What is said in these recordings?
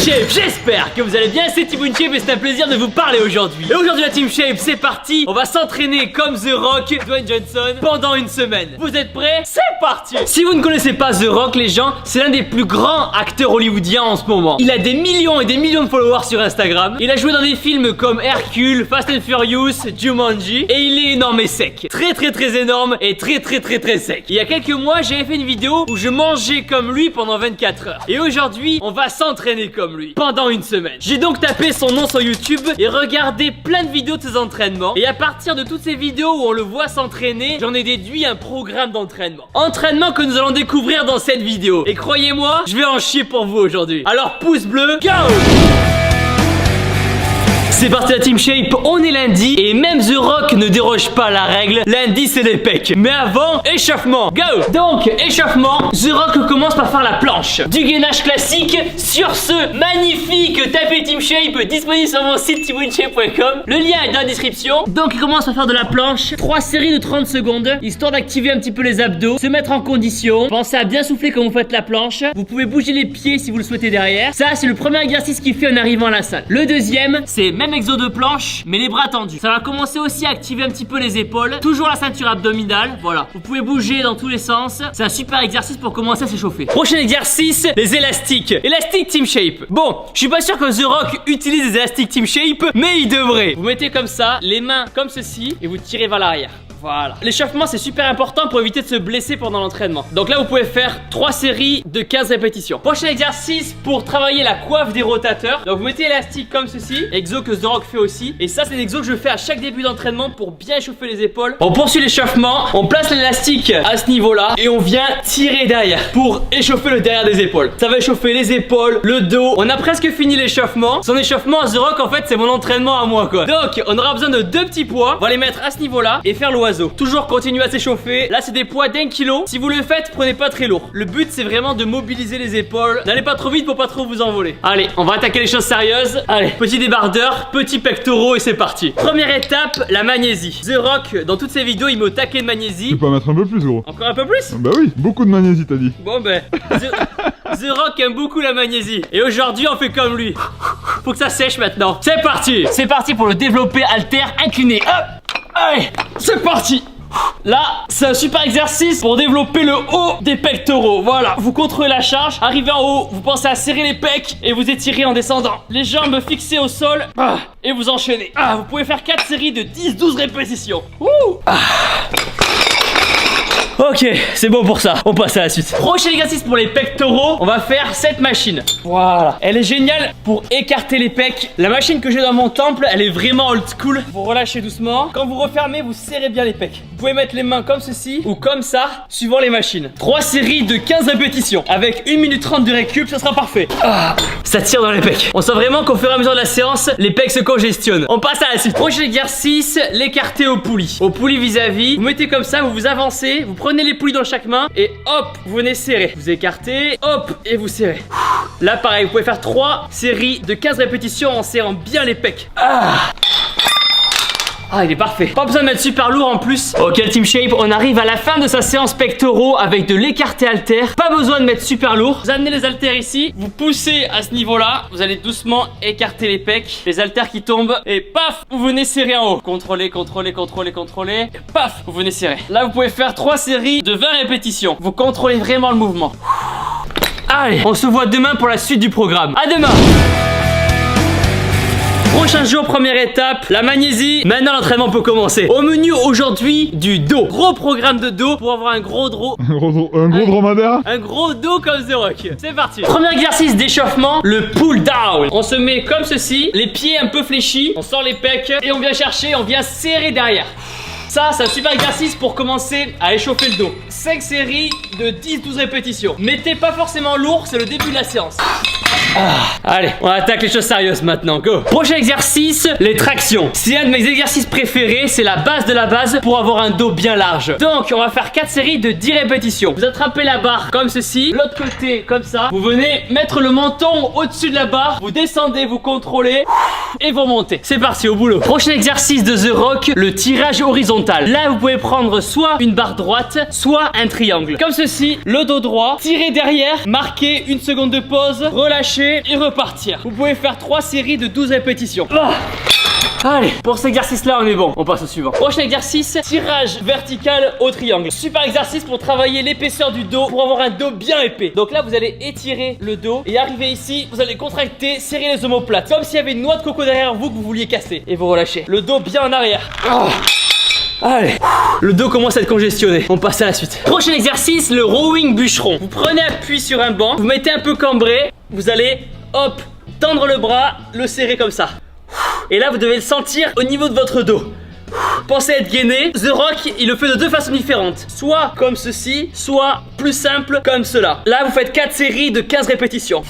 Shape, j'espère que vous allez bien, c'est Thibaut InShape et c'est un plaisir de vous parler aujourd'hui. Et aujourd'hui la Team Shape, c'est parti. On va s'entraîner comme The Rock, Dwayne Johnson, pendant une semaine. Vous êtes prêts? C'est parti. Si vous ne connaissez pas The Rock, les gens, c'est l'un des plus grands acteurs hollywoodiens en ce moment. Il a des millions et des millions de followers sur Instagram. Il a joué dans des films comme Hercule, Fast and Furious, Jumanji. Et il est énorme et sec. Très énorme et très sec. Il y a quelques mois, j'avais fait une vidéo où je mangeais comme lui pendant 24 heures. Et aujourd'hui, on va s'entraîner comme lui pendant une semaine. J'ai donc tapé son nom sur YouTube et regardé plein de vidéos de ses entraînements. Et à partir de toutes ces vidéos où on le voit s'entraîner, j'en ai déduit un programme d'entraînement. Entraînement que nous allons découvrir dans cette vidéo. Et croyez-moi, je vais en chier pour vous aujourd'hui. Alors pouce bleu, go! C'est parti la Team Shape, on est lundi et même The Rock ne déroge pas à la règle. Lundi c'est les pecs. Mais avant, échauffement, go! Donc, échauffement, The Rock commence par faire la planche. Du gainage classique sur ce magnifique tapis Team Shape disponible sur mon site thibautinshape.com. Le lien est dans la description. Donc il commence à faire de la planche, 3 séries de 30 secondes, histoire d'activer un petit peu les abdos, se mettre en condition. Pensez à bien souffler quand vous faites la planche. Vous pouvez bouger les pieds si vous le souhaitez derrière. Ça c'est le premier exercice qu'il fait en arrivant à la salle. Le deuxième, c'est même exo de planche mais les bras tendus. Ça va commencer aussi à activer un petit peu les épaules, toujours la ceinture abdominale. Voilà, vous pouvez bouger dans tous les sens. C'est un super exercice pour commencer à s'échauffer. Prochain exercice, les élastiques. Élastique Team Shape. Bon, je suis pas sûr que The Rock utilise les élastiques Team Shape, mais il devrait. Vous mettez comme ça, les mains comme ceci et vous tirez vers l'arrière. Voilà. L'échauffement c'est super important pour éviter de se blesser pendant l'entraînement. Donc là vous pouvez faire 3 séries de 15 répétitions. Prochain exercice pour travailler la coiffe des rotateurs. Donc vous mettez l'élastique comme ceci, exo que The Rock fait aussi. Et ça c'est l'exo que je fais à chaque début d'entraînement pour bien échauffer les épaules. On poursuit l'échauffement, on place l'élastique à ce niveau là et on vient tirer derrière pour échauffer le derrière des épaules. Ça va échauffer les épaules, le dos. On a presque fini l'échauffement. Son échauffement The Rock en fait c'est mon entraînement à moi quoi. Donc on aura besoin de 2 petits poids. On va les mettre à ce niveau là et faire l'oiseau. Toujours continuer à s'échauffer. Là c'est des poids d'1 kg. Si vous le faites, prenez pas très lourd. Le but c'est vraiment de mobiliser les épaules. N'allez pas trop vite pour pas trop vous envoler. Allez, on va attaquer les choses sérieuses. Allez, petit débardeur, petit pectoraux et c'est parti. Première étape, la magnésie. The Rock, dans toutes ses vidéos, il met au taquet de magnésie. Tu peux en mettre un peu plus gros. Encore un peu plus? Bah oui, beaucoup de magnésie t'as dit. Bon ben, The Rock aime beaucoup la magnésie. Et aujourd'hui on fait comme lui. Faut que ça sèche maintenant. C'est parti. C'est parti pour le développé halter incliné. Hop. Allez, c'est parti. Là, c'est un super exercice pour développer le haut des pectoraux. Voilà, vous contrôlez la charge. Arrivez en haut, vous pensez à serrer les pecs et vous étirez en descendant. Les jambes fixées au sol et vous enchaînez. Vous pouvez faire 4 séries de 10-12 répétitions. Ok, c'est bon pour ça, on passe à la suite. Prochain exercice pour les pectoraux, on va faire cette machine. Voilà, elle est géniale pour écarter les pecs. La machine que j'ai dans mon temple, elle est vraiment old school. Vous relâchez doucement. Quand vous refermez, vous serrez bien les pecs. Vous pouvez mettre les mains comme ceci ou comme ça, suivant les machines. 3 séries de 15 répétitions. Avec 1 minute 30 de récup, ça sera parfait. Ça tire dans les pecs. On sent vraiment qu'au fur et à mesure de la séance, les pecs se congestionnent. On passe à la suite. Prochain exercice, l'écarter au poulie. Au poulie vis-à-vis, vous mettez comme ça, vous avancez, vous prenez les poulies dans chaque main et hop, vous venez serrer. Vous écartez, hop, et vous serrez. Là pareil, vous pouvez faire 3 séries de 15 répétitions en serrant bien les pecs. Il est parfait. Pas besoin de mettre super lourd en plus. Ok, le Team Shape, on arrive à la fin de sa séance pectoraux avec de l'écarté halter. Pas besoin de mettre super lourd. Vous amenez les haltères ici, vous poussez à ce niveau-là. Vous allez doucement écarter les pecs. Les haltères qui tombent et paf, vous venez serrer en haut. Contrôlez, contrôlez, contrôlez, contrôlez. Et paf, vous venez serrer. Là, vous pouvez faire 3 séries de 20 répétitions. Vous contrôlez vraiment le mouvement. Allez, on se voit demain pour la suite du programme. À demain. Prochain jour, première étape, la magnésie. Maintenant l'entraînement peut commencer. Au menu aujourd'hui, du dos. Gros programme de dos pour avoir un gros dromadaire. Un gros dos comme The Rock. C'est parti. Premier exercice d'échauffement, le pull down. On se met comme ceci, les pieds un peu fléchis. On sort les pecs et on vient chercher, on vient serrer derrière. Ça, c'est un super exercice pour commencer à échauffer le dos. 5 séries de 10-12 répétitions. Mettez pas forcément lourd, c'est le début de la séance. Allez, on attaque les choses sérieuses maintenant, go. Prochain exercice, les tractions. C'est un de mes exercices préférés, c'est la base de la base pour avoir un dos bien large. Donc, on va faire 4 séries de 10 répétitions. Vous attrapez la barre comme ceci, l'autre côté comme ça. Vous venez mettre le menton au-dessus de la barre, vous descendez, vous contrôlez et vous remontez. C'est parti, au boulot. Prochain exercice de The Rock, le tirage horizontal. Là, vous pouvez prendre soit une barre droite, soit un triangle. Comme ceci, le dos droit, tirez derrière, marquez une seconde de pause, relâchez relâcher et repartir. Vous pouvez faire 3 séries de 12 répétitions. Allez, pour cet exercice-là, on est bon. On passe au suivant. Prochain exercice, tirage vertical au triangle. Super exercice pour travailler l'épaisseur du dos, pour avoir un dos bien épais. Donc là, vous allez étirer le dos et arriver ici, vous allez contracter, serrer les omoplates. Comme s'il y avait une noix de coco derrière vous que vous vouliez casser. Et vous relâchez. Le dos bien en arrière. Allez, le dos commence à être congestionné. On passe à la suite. Prochain exercice, le rowing bûcheron. Vous prenez appui sur un banc, vous mettez un peu cambré, vous allez, hop, tendre le bras, le serrer comme ça. Et là, vous devez le sentir au niveau de votre dos. Pensez à être gainé. The Rock, il le fait de 2 façons différentes. Soit comme ceci, soit plus simple comme cela. Là, vous faites 4 séries de 15 répétitions.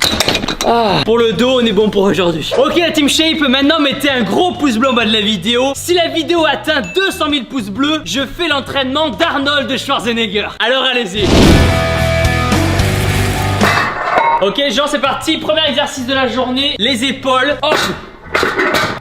Pour le dos, on est bon pour aujourd'hui. Ok, la Team Shape, maintenant mettez un gros pouce bleu en bas de la vidéo. Si la vidéo atteint 200 000 pouces bleus, je fais l'entraînement d'Arnold Schwarzenegger. Alors allez-y. Ok, Jean, c'est parti. Premier exercice de la journée, les épaules. Hop,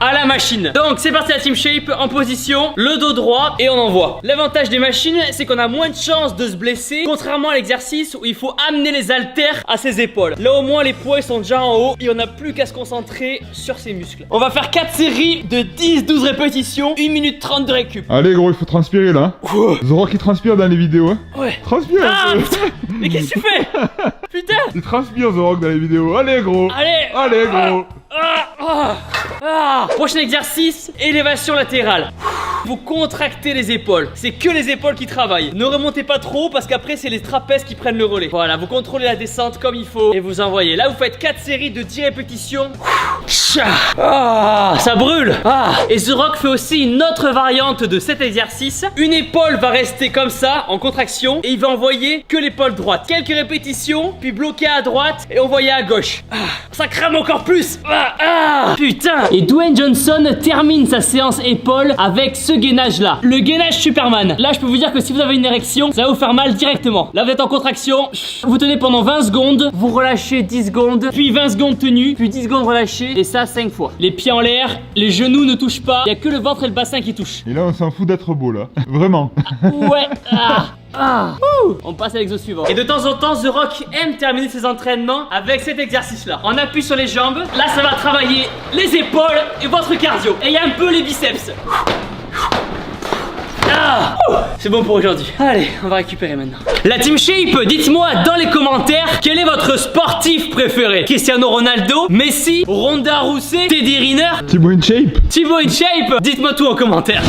à la machine. Donc c'est parti, la Team Shape, en position, le dos droit et on envoie. L'avantage des machines, c'est qu'on a moins de chances de se blesser, contrairement à l'exercice où il faut amener les haltères à ses épaules. Là au moins les poids ils sont déjà en haut et on n'a plus qu'à se concentrer sur ses muscles. On va faire 4 séries de 10-12 répétitions, 1 minute 30 de récup. Allez gros, il faut transpirer là. The Rock il transpire dans les vidéos. Hein. Ouais. Transpire un peu. Putain. Mais qu'est-ce que tu fais? Putain. Il transpire The Rock dans les vidéos. Allez gros. Allez gros. Prochain exercice, élévation latérale. Vous contractez les épaules. C'est que les épaules qui travaillent. Ne remontez pas trop parce qu'après c'est les trapèzes qui prennent le relais. Voilà, vous contrôlez la descente comme il faut et vous envoyez. Là vous faites 4 séries de 10 répétitions. Ça brûle. Et The Rock fait aussi une autre variante de cet exercice. Une épaule va rester comme ça en contraction et il va envoyer que l'épaule droite. Quelques répétitions, puis bloquer à droite et envoyer à gauche. Ça crame encore plus. Putain. Et Dwayne Johnson termine sa séance épaule avec ce gainage là, le gainage Superman. Là je peux vous dire que si vous avez une érection, ça va vous faire mal directement. Là vous êtes en contraction, vous tenez pendant 20 secondes, vous relâchez 10 secondes, puis 20 secondes tenues, puis 10 secondes relâchées, et ça 5 fois. Les pieds en l'air, les genoux ne touchent pas, il n'y a que le ventre et le bassin qui touchent. Et là on s'en fout d'être beau là, vraiment. Ouais. On passe à l'exo suivant. Et de temps en temps, The Rock aime terminer ses entraînements avec cet exercice-là. On appuie sur les jambes. Là, ça va travailler les épaules et votre cardio. Et il y a un peu les biceps. C'est bon pour aujourd'hui. Allez, on va récupérer maintenant. La Team Shape, dites-moi dans les commentaires quel est votre sportif préféré. Cristiano Ronaldo, Messi, Ronda Rousey, Teddy Riner, Thibaut InShape. Thibaut InShape. Dites-moi tout en commentaire.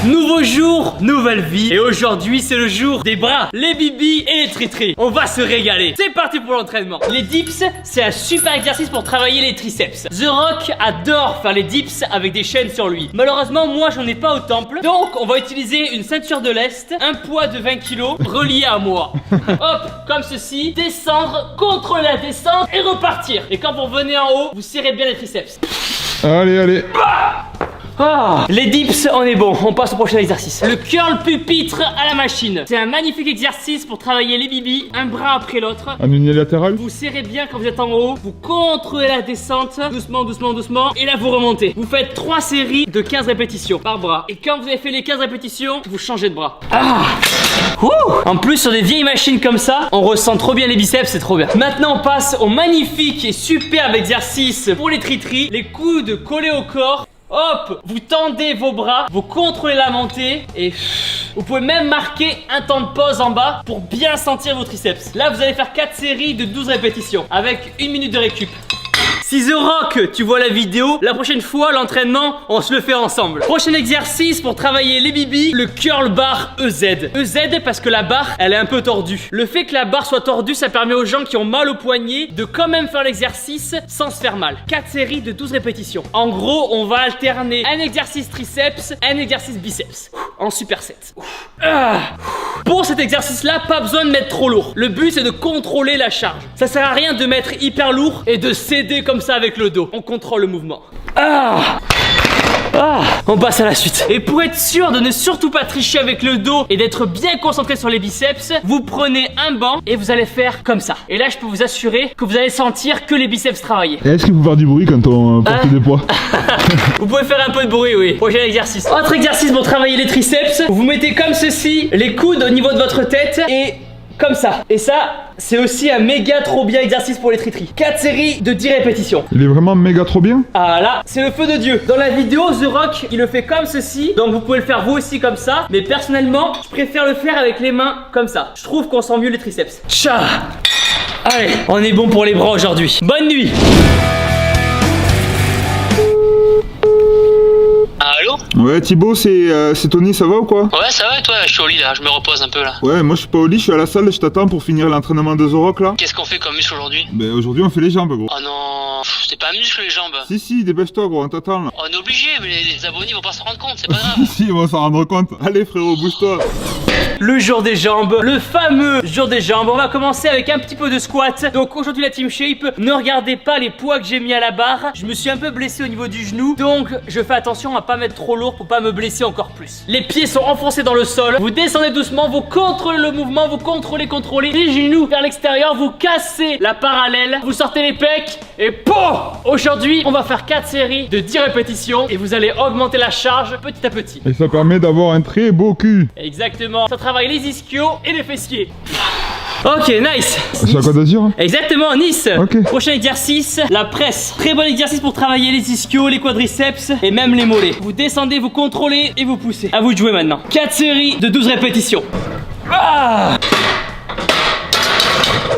Nouveau jour, nouvelle vie. Et aujourd'hui c'est le jour des bras, les bibis et les tritris. On va se régaler. C'est parti pour l'entraînement. Les dips, c'est un super exercice pour travailler les triceps. The Rock adore faire les dips avec des chaînes sur lui. Malheureusement moi j'en ai pas au temple. Donc on va utiliser une ceinture de lest, un poids de 20 kg relié à moi. Hop, comme ceci, descendre, contrôler la descente et repartir. Et quand vous revenez en haut, vous serrez bien les triceps. Allez. Les dips, on est bon, on passe au prochain exercice. Le curl pupitre à la machine. C'est un magnifique exercice pour travailler les bibis, un bras après l'autre. En unilatéral. Vous serrez bien quand vous êtes en haut, vous contrôlez la descente, doucement, et là vous remontez. Vous faites 3 séries de 15 répétitions par bras. Et quand vous avez fait les 15 répétitions, vous changez de bras. En plus, sur des vieilles machines comme ça, on ressent trop bien les biceps, c'est trop bien. Maintenant, on passe au magnifique et superbe exercice pour les tritris. Les coudes collés au corps. Hop, vous tendez vos bras, vous contrôlez la montée et vous pouvez même marquer un temps de pause en bas pour bien sentir vos triceps. Là, vous allez faire 4 séries de 12 répétitions avec 1 minute de récup. Si The Rock, tu vois la vidéo, la prochaine fois, l'entraînement, on se le fait ensemble. Prochain exercice pour travailler les bibis, le curl bar EZ. EZ parce que la barre, elle est un peu tordue. Le fait que la barre soit tordue, ça permet aux gens qui ont mal au poignet de quand même faire l'exercice sans se faire mal. 4 séries de 12 répétitions. En gros, on va alterner un exercice triceps, un exercice biceps. En superset. Pour cet exercice-là, pas besoin de mettre trop lourd. Le but, c'est de contrôler la charge. Ça sert à rien de mettre hyper lourd et de céder comme ça avec le dos. On contrôle le mouvement. On passe à la suite. Et pour être sûr de ne surtout pas tricher avec le dos et d'être bien concentré sur les biceps, vous prenez un banc et vous allez faire comme ça. Et là, je peux vous assurer que vous allez sentir que les biceps travailler. Et est-ce qu'il faut faire du bruit quand on porte des poids? Vous pouvez faire un peu de bruit, oui. Prochain exercice. Autre exercice pour travailler les triceps. Vous mettez comme ceci les coudes au niveau de votre tête et comme ça. Et ça, c'est aussi un méga trop bien exercice pour les tri-tri. 4 séries de 10 répétitions. Il est vraiment méga trop bien. Ah là, c'est le feu de Dieu. Dans la vidéo, The Rock, il le fait comme ceci. Donc vous pouvez le faire vous aussi comme ça. Mais personnellement, je préfère le faire avec les mains comme ça. Je trouve qu'on sent mieux les triceps. Tcha. Allez, on est bon pour les bras aujourd'hui. Bonne nuit. Allô? Ouais, Thibaut, c'est Tony, ça va ou quoi? Ouais, ça va et toi? Je suis au lit là, je me repose un peu là. Ouais, moi je suis pas au lit, je suis à la salle, je t'attends pour finir l'entraînement de The Rock là. Qu'est-ce qu'on fait comme muscle aujourd'hui? Ben aujourd'hui on fait les jambes gros. Oh non, c'est pas un muscle les jambes. Si, dépêche-toi gros, on t'attend là. On est obligé, mais les abonnés vont pas se rendre compte, c'est pas grave. Si, ils vont s'en rendre compte. Allez frérot, bouge-toi. Le jour des jambes, le fameux jour des jambes. On va commencer avec un petit peu de squat. Donc aujourd'hui la team shape, ne regardez pas les poids que j'ai mis à la barre. Je me suis un peu blessé au niveau du genou, donc je fais attention à pas mettre trop lourd pour pas me blesser encore plus. Les pieds sont enfoncés dans le sol. Vous descendez doucement, vous contrôlez le mouvement, vous contrôlez les genoux vers l'extérieur, vous cassez la parallèle, vous sortez les pecs et POUM! Aujourd'hui, on va faire 4 séries de 10 répétitions et vous allez augmenter la charge petit à petit. Et ça permet d'avoir un très beau cul. Exactement, ça travaille les ischios et les fessiers. Ok, nice. C'est à quoi de dire? Exactement, Nice. Ok. Prochain exercice, la presse. Très bon exercice pour travailler les ischios, les quadriceps et même les mollets. Vous descendez, vous contrôlez et vous poussez. À vous de jouer maintenant. 4 séries de 12 répétitions. Ah!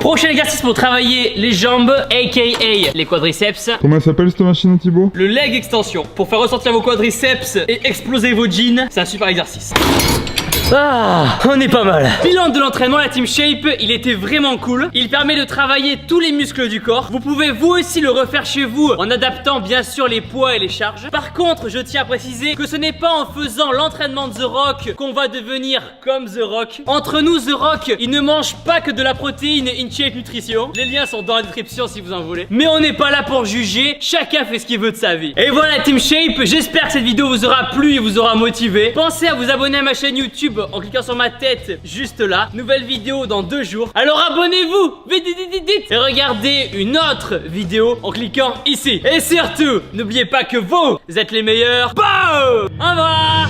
Prochain exercice pour travailler les jambes, aka les quadriceps. Comment elle s'appelle cette machine Thibaut? Le leg extension. Pour faire ressortir vos quadriceps et exploser vos jeans, c'est un super exercice. Ah, on est pas mal. Bilan de l'entraînement, la team shape, il était vraiment cool. Il permet de travailler tous les muscles du corps. Vous pouvez vous aussi le refaire chez vous en adaptant bien sûr les poids et les charges. Par contre, je tiens à préciser que ce n'est pas en faisant l'entraînement de The Rock qu'on va devenir comme The Rock. Entre nous, The Rock, il ne mange pas que de la protéine InShape Nutrition. Les liens sont dans la description si vous en voulez. Mais on n'est pas là pour juger. Chacun fait ce qu'il veut de sa vie. Et voilà, team shape, j'espère que cette vidéo vous aura plu et vous aura motivé. Pensez à vous abonner à ma chaîne YouTube en cliquant sur ma tête juste là. Nouvelle vidéo dans 2 jours. Alors abonnez-vous, vite, et regardez une autre vidéo en cliquant ici. Et surtout, n'oubliez pas que vous êtes les meilleurs. Boum! Au revoir.